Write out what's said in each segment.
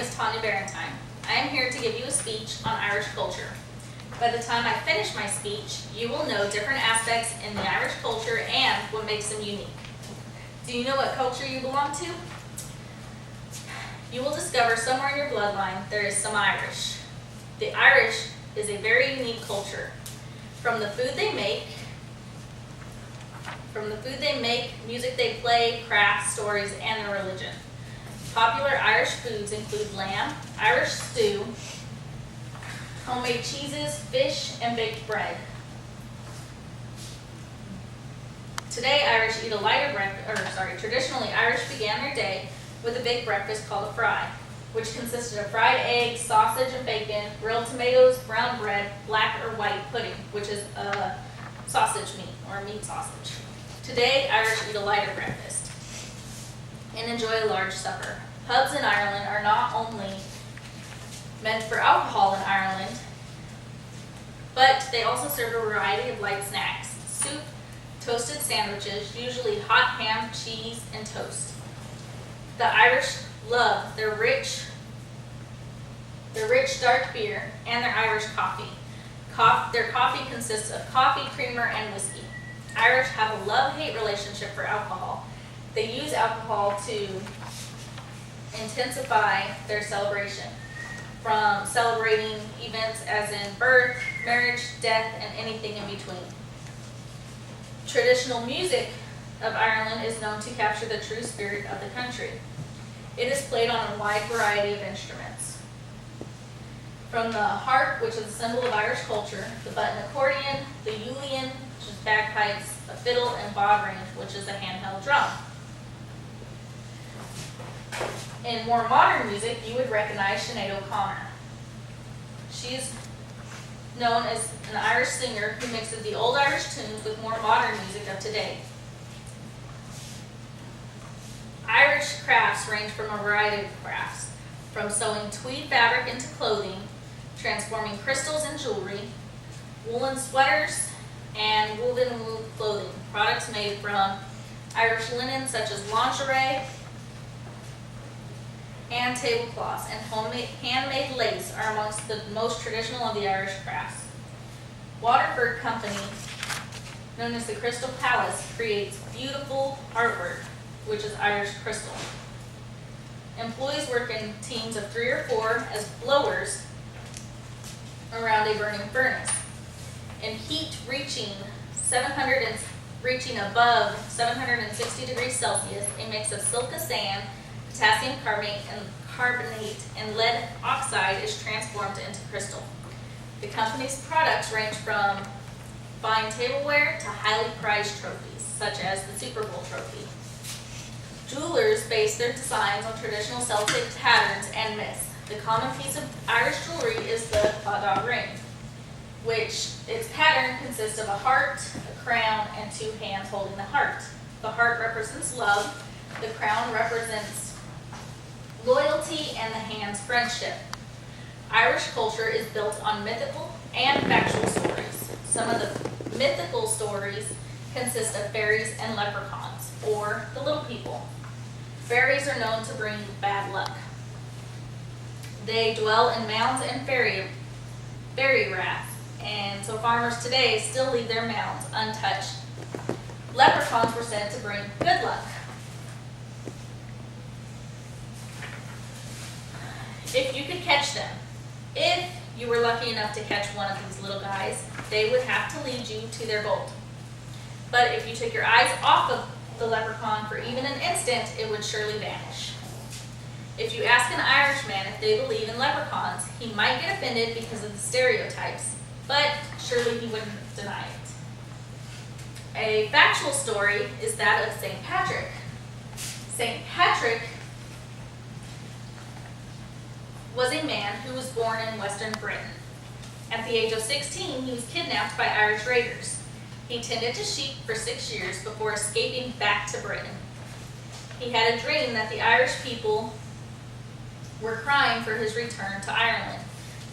is Tanya Barentine. I am here to give you a speech on Irish culture. By the time I finish my speech, you will know different aspects in the Irish culture and what makes them unique. Do you know what culture you belong to? You will discover somewhere in your bloodline there is some Irish. The Irish is a very unique culture. From the food they make, music they play, crafts, stories, and their religion. Popular Irish foods include lamb, Irish stew, homemade cheeses, fish, and baked bread. Today, traditionally, Irish began their day with a big breakfast called a fry, which consisted of fried eggs, sausage and bacon, grilled tomatoes, brown bread, black or white pudding, which is a sausage meat or a meat sausage. Today, Irish eat a lighter breakfast and enjoy a large supper. Pubs in Ireland are not only meant for alcohol in Ireland, but they also serve a variety of light snacks, soup, toasted sandwiches, usually hot ham, cheese, and toast. The Irish love their rich dark beer and their Irish coffee. Their coffee consists of coffee, creamer, and whiskey. Irish have a love-hate relationship for alcohol. They use alcohol to intensify their celebration, from celebrating events as in birth, marriage, death, and anything in between. Traditional music of Ireland is known to capture the true spirit of the country. It is played on a wide variety of instruments. From the harp, which is a symbol of Irish culture, the button accordion, the uilleann, which is bagpipes, a fiddle, and bodhrán, which is a handheld drum. In more modern music, you would recognize Sinead O'Connor. She is known as an Irish singer who mixes the old Irish tunes with more modern music of today. Irish crafts range from a variety of crafts, from sewing tweed fabric into clothing, transforming crystals in jewelry, woolen sweaters, and woven wool clothing. Products made from Irish linen such as lingerie and tablecloths and handmade lace are amongst the most traditional of the Irish crafts. Waterford Company, known as the Crystal Palace, creates beautiful artwork, which is Irish crystal. Employees work in teams of 3 or 4 as blowers around a burning furnace. In heat reaching above 760 degrees Celsius, a mix of silica sand, potassium carbonate, and lead oxide is transformed into crystal. The company's products range from fine tableware to highly prized trophies, such as the Super Bowl trophy. Jewelers base their designs on traditional Celtic patterns and myths. The common piece of Irish jewelry is the Clodagh ring, which its pattern consists of a heart, a crown, and 2 hands holding the heart. The heart represents love, the crown represents loyalty, and the hands friendship. Irish culture is built on mythical and factual stories. Some of the mythical stories consist of fairies and leprechauns, or the little people. Fairies are known to bring bad luck. They dwell in mounds and fairy wrath, and so farmers today still leave their mounds untouched. Leprechauns were said to bring good luck. If you could catch them, if you were lucky enough to catch one of these little guys, they would have to lead you to their gold. But if you took your eyes off of the leprechaun for even an instant, it would surely vanish. If you ask an Irishman if they believe in leprechauns, he might get offended because of the stereotypes, but surely he wouldn't deny it. A factual story is that of St. Patrick. St. Patrick was a man who was born in Western Britain. At the age of 16, he was kidnapped by Irish raiders. He tended to sheep for 6 years before escaping back to Britain. He had a dream that the Irish people were crying for his return to Ireland.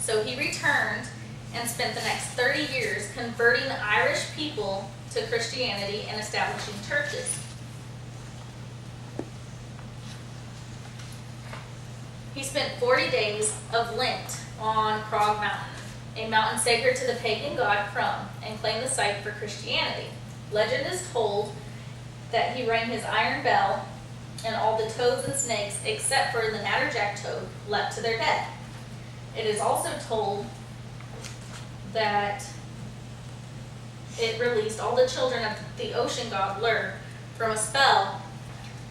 So he returned and spent the next 30 years converting Irish people to Christianity and establishing churches. He spent 40 days of Lent on Krog Mountain, a mountain sacred to the pagan god Crum, and claimed the site for Christianity. Legend is told that he rang his iron bell, and all the toads and snakes, except for the natterjack toad, leapt to their death. It is also told that it released all the children of the ocean god Lur from a spell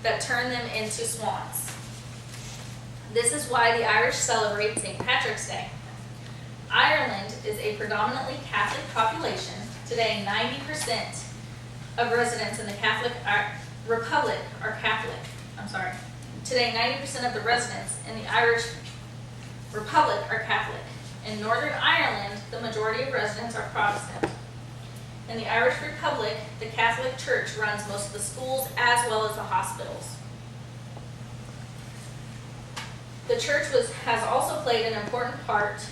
that turned them into swans. This is why the Irish celebrate St. Patrick's Day. Ireland is a predominantly Catholic population. Today, 90% of residents in the Republic are Catholic. Today, 90% of the residents in the Irish Republic are Catholic. In Northern Ireland, the majority of residents are Protestant. In the Irish Republic, the Catholic Church runs most of the schools as well as the hospitals. The church has also played an important part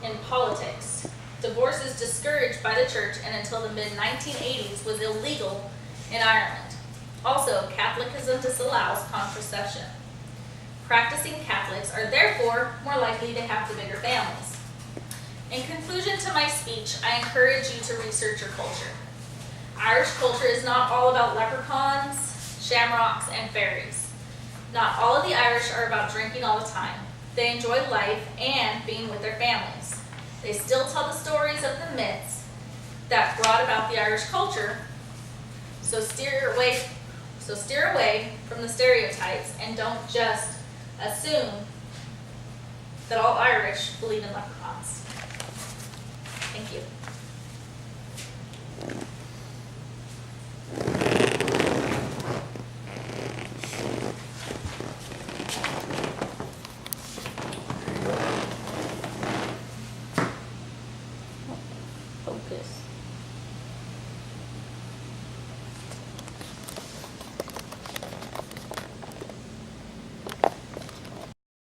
in politics. Divorce is discouraged by the church and until the mid-1980s was illegal in Ireland. Also, Catholicism disallows contraception. Practicing Catholics are therefore more likely to have the bigger families. In conclusion to my speech, I encourage you to research your culture. Irish culture is not all about leprechauns, shamrocks, and fairies. Not all of the Irish are about drinking all the time. They enjoy life and being with their families. They still tell the stories of the myths that brought about the Irish culture, so steer away from the stereotypes and don't just assume that all Irish believe in leprechauns. Thank you.